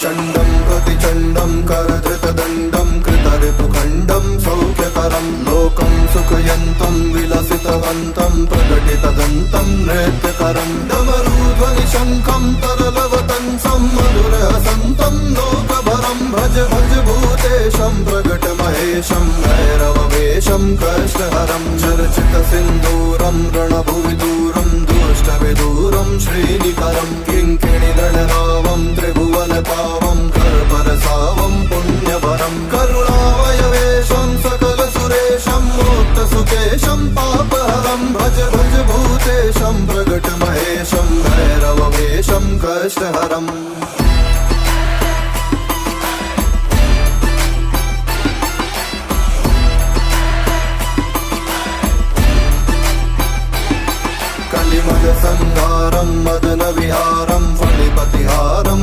चण्डं प्रतिचण्डं करधृतदण्डं कृतऋतुखण्डं सौख्यकरं लोकं सुखयन्तं विलसितवन्तं प्रकटितदन्तं नृत्यकरं डमरूध्वनिशङ्खं तरलवतंसं मधुरहसन्तं लोकभरं भज भज भूतेशं प्रकटमहेशं भैरववेशं कष्टहरं चर्चितसिन्दूरं रणभुवि दूरं दुष्टविदूरं श्रीनिकरं किङ्किणिगणरावं त्रिभुवनपावं कर्परसावं पुण्यभरं करुणावयवेशं सकलसुरेशं मोक्तसुकेशं पापहरं भज भज भूतेशं प्रकटमहेशं भैरववेशं कष्टहरम् कलिमलसंहारं मदनविहारं फणिपतिहारं